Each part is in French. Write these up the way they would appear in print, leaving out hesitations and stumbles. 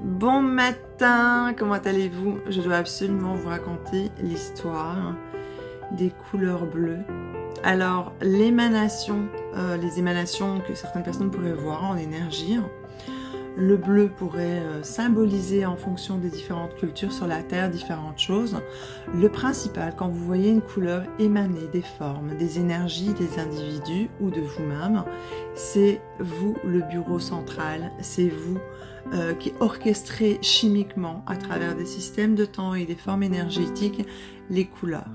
Bon matin, comment allez-vous? Je dois absolument vous raconter l'histoire des couleurs bleues. Alors, l'émanation, les émanations que certaines personnes pourraient voir en énergie, le bleu pourrait symboliser en fonction des différentes cultures sur la Terre différentes choses. Le principal, quand vous voyez une couleur émaner des formes, des énergies des individus ou de vous-même, c'est vous le bureau central, c'est vous qui orchestrez chimiquement à travers des systèmes de temps et des formes énergétiques les couleurs.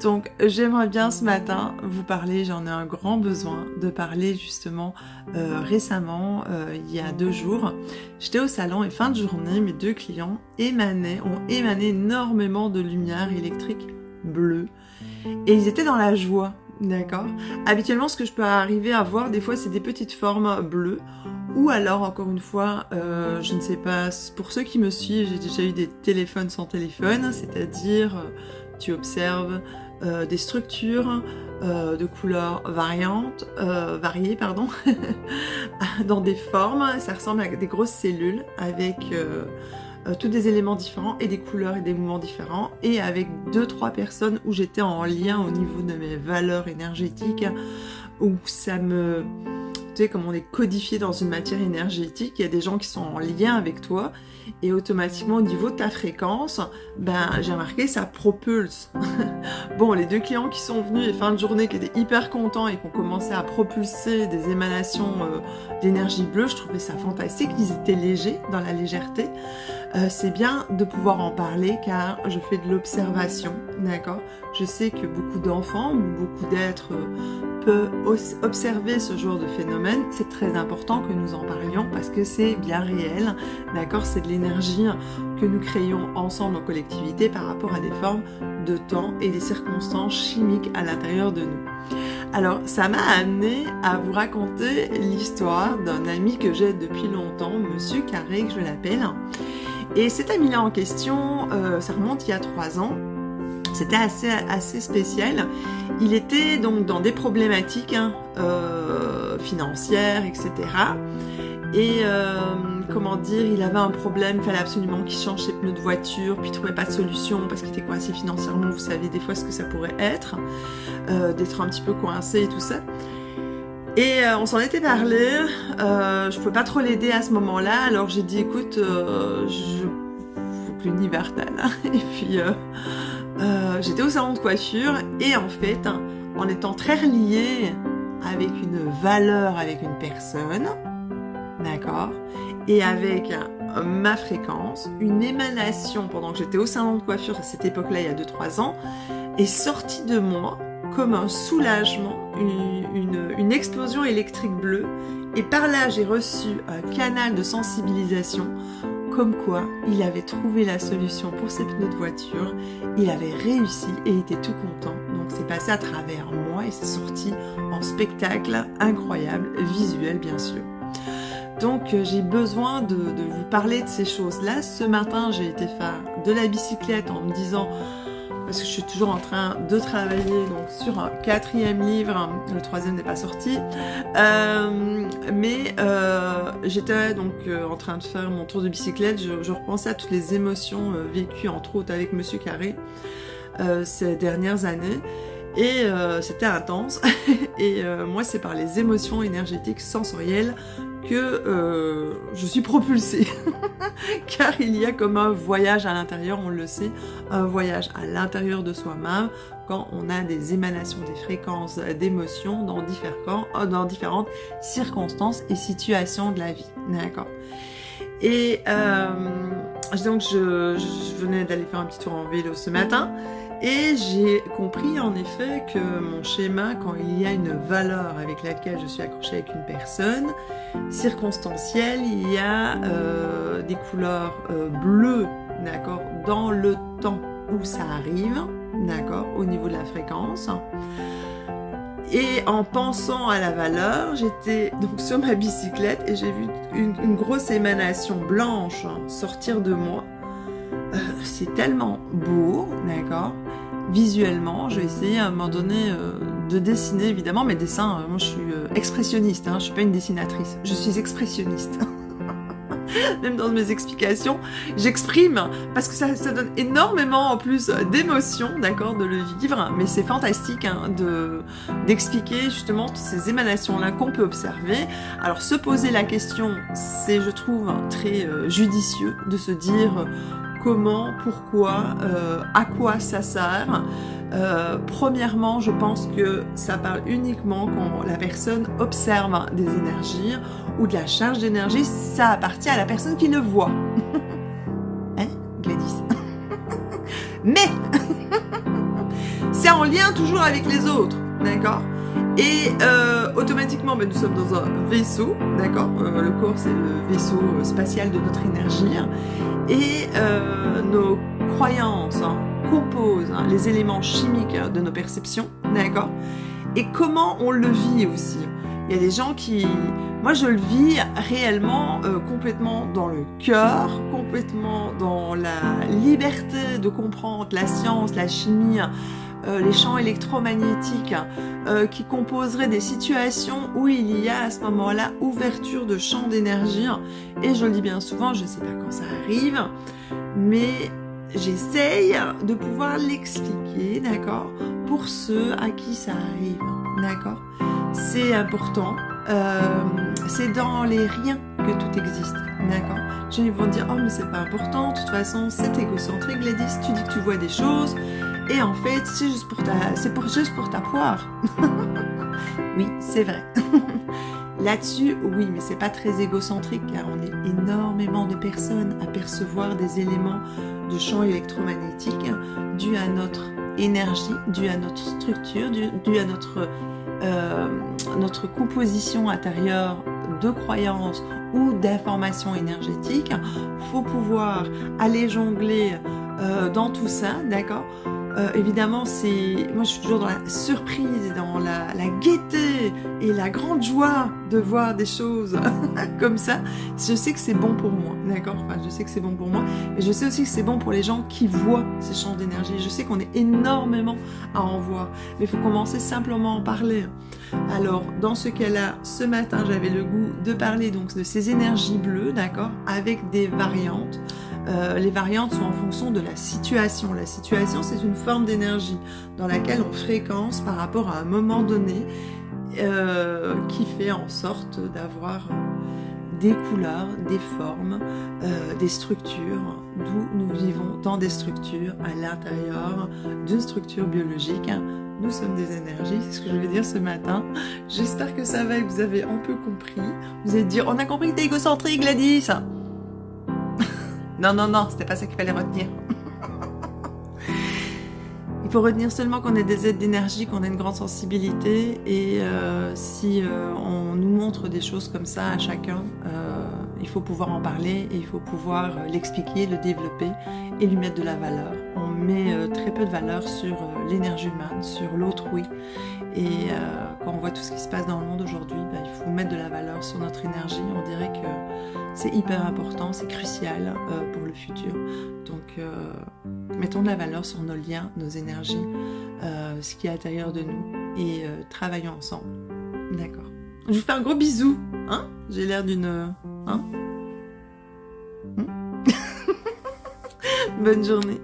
Donc j'aimerais bien ce matin vous parler, j'en ai un grand besoin de parler justement récemment, il y a 2 jours, j'étais au salon et fin de journée, mes 2 clients ont émané énormément de lumière électrique bleue et ils étaient dans la joie, d'accord? Habituellement ce que je peux arriver à voir des fois c'est des petites formes bleues ou alors encore une fois, je ne sais pas, pour ceux qui me suivent, j'ai déjà eu des téléphones sans téléphone, c'est-à-dire tu observes des structures de couleurs variées, dans des formes, ça ressemble à des grosses cellules avec tous des éléments différents et des couleurs et des mouvements différents, et avec 2-3 personnes où j'étais en lien au niveau de mes valeurs énergétiques, où ça me... Tu sais, comme on est codifié dans une matière énergétique, il y a des gens qui sont en lien avec toi, et automatiquement au niveau de ta fréquence, j'ai remarqué ça propulse. Bon, les 2 clients qui sont venus et fin de journée qui étaient hyper contents et qui ont commencé à propulser des émanations d'énergie bleue, je trouvais ça fantastique, ils étaient légers, dans la légèreté. C'est bien de pouvoir en parler car je fais de l'observation, d'accord? Je sais que beaucoup d'enfants ou beaucoup d'êtres peuvent observer ce genre de phénomène. C'est très important que nous en parlions parce que c'est bien réel, d'accord? C'est de l'énergie que nous créons ensemble en collectivité par rapport à des formes de temps et des circonstances chimiques à l'intérieur de nous. Alors, ça m'a amené à vous raconter l'histoire d'un ami que j'ai depuis longtemps, Monsieur Carré, que je l'appelle. Et cet ami-là en question, ça remonte il y a 3 ans. C'était assez spécial. Il était donc dans des problématiques financières, etc. Et comment dire, il avait un problème, il fallait absolument qu'il change ses pneus de voiture, puis il trouvait pas de solution parce qu'il était coincé financièrement. Vous savez des fois ce que ça pourrait être, d'être un petit peu coincé et tout ça. Et on s'en était parlé, je pouvais pas trop l'aider à ce moment-là, alors j'ai dit écoute, faut que l'univers t'aide. Et puis j'étais au salon de coiffure et en fait, en étant très reliée avec une valeur, avec une personne, d'accord, et avec ma fréquence, une émanation pendant que j'étais au salon de coiffure à cette époque-là, il y a 2-3 ans, est sortie de moi comme un soulagement, une explosion électrique bleue, et par là j'ai reçu un canal de sensibilisation comme quoi il avait trouvé la solution pour ses pneus de voiture, il avait réussi et il était tout content. Donc c'est passé à travers moi et c'est sorti en spectacle incroyable, visuel bien sûr. Donc j'ai besoin de vous parler de ces choses-là. Ce matin j'ai été faire de la bicyclette en me disant, parce que je suis toujours en train de travailler donc sur un 4e livre, le 3e n'est pas sorti, j'étais donc en train de faire mon tour de bicyclette, je repensais à toutes les émotions vécues entre autres avec Monsieur Carré ces dernières années, et c'était intense, et moi c'est par les émotions énergétiques sensorielles que je suis propulsée car il y a comme un voyage à l'intérieur, on le sait, un voyage à l'intérieur de soi-même quand on a des émanations, des fréquences d'émotions dans différentes circonstances et situations de la vie, d'accord. Et donc je venais d'aller faire un petit tour en vélo ce matin. Et j'ai compris en effet que mon schéma, quand il y a une valeur avec laquelle je suis accrochée avec une personne, circonstancielle, il y a des couleurs bleues, d'accord, dans le temps où ça arrive, d'accord, au niveau de la fréquence. Et en pensant à la valeur, j'étais donc sur ma bicyclette et j'ai vu une grosse émanation blanche sortir de moi. C'est tellement beau, d'accord. Visuellement, je vais essayer à un moment donné de dessiner, évidemment, mes dessins, moi je suis expressionniste, je suis pas une dessinatrice, je suis expressionniste. même dans mes explications, j'exprime, parce que ça donne énormément en plus d'émotions, d'accord, de le vivre, mais c'est fantastique hein, d'expliquer justement toutes ces émanations-là qu'on peut observer. Alors se poser la question, c'est je trouve très judicieux de se dire comment, pourquoi, à quoi ça sert. Premièrement, je pense que ça parle uniquement quand la personne observe des énergies ou de la charge d'énergie, ça appartient à la personne qui le voit. Hein, Gladys? Mais c'est en lien toujours avec les autres, d'accord? Et automatiquement, nous sommes dans un vaisseau, d'accord? Le corps, c'est le vaisseau spatial de notre énergie. Et nos croyances composent les éléments chimiques de nos perceptions, d'accord? Et comment on le vit aussi. Il y a des gens qui... Moi, je le vis réellement complètement dans le cœur, complètement dans la liberté de comprendre la science, la chimie, les champs électromagnétiques qui composeraient des situations où il y a à ce moment-là ouverture de champs d'énergie. Et je le dis bien souvent, je ne sais pas quand ça arrive, mais j'essaye de pouvoir l'expliquer, d'accord, pour ceux à qui ça arrive, d'accord. C'est important, c'est dans les riens que tout existe, d'accord. Les gens vont dire, oh mais c'est pas important, de toute façon c'est égocentrique Gladys, tu dis que tu vois des choses, et en fait c'est juste pour ta poire. Oui, c'est vrai. Là-dessus, oui, mais c'est pas très égocentrique car on est énormément de personnes à percevoir des éléments de champ électromagnétique dus à notre énergie, dus à notre structure, dus à notre composition intérieure de croyances ou d'informations énergétiques. Faut pouvoir aller jongler dans tout ça, d'accord. Évidemment, moi je suis toujours dans la surprise, dans la gaieté et la grande joie de voir des choses comme ça. Je sais que c'est bon pour moi, d'accord. Enfin, je sais que c'est bon pour moi, mais je sais aussi que c'est bon pour les gens qui voient ces champs d'énergie. Je sais qu'on est énormément à en voir, mais il faut commencer simplement à en parler. Alors, dans ce cas-là, ce matin, j'avais le goût de parler donc de ces énergies bleues, d'accord, avec des variantes. Les variantes sont en fonction de la situation. La situation, c'est une forme d'énergie dans laquelle on fréquence par rapport à un moment donné qui fait en sorte d'avoir des couleurs, des formes, des structures, d'où nous vivons dans des structures à l'intérieur d'une structure biologique. Nous sommes des énergies, c'est ce que je vais dire ce matin. J'espère que ça va et que vous avez un peu compris. Vous allez dire, on a compris que t'es égocentrique, Gladys. Non, non, non, c'était pas ça qu'il fallait retenir. Il faut retenir seulement qu'on est des êtres d'énergie, qu'on a une grande sensibilité et si on nous montre des choses comme ça à chacun, il faut pouvoir en parler et il faut pouvoir l'expliquer, le développer et lui mettre de la valeur. On met très peu de valeur sur l'énergie humaine, sur l'autrui et quand on voit tout ce qui se passe dans le monde aujourd'hui, il faut mettre de la valeur sur notre énergie. On dirait que c'est hyper important, c'est crucial pour le futur. Donc, mettons de la valeur sur nos liens, nos énergies, ce qui est à l'intérieur de nous et travaillons ensemble. D'accord. Je vous fais un gros bisou. Hein? J'ai l'air d'une... Hein? Bonne journée.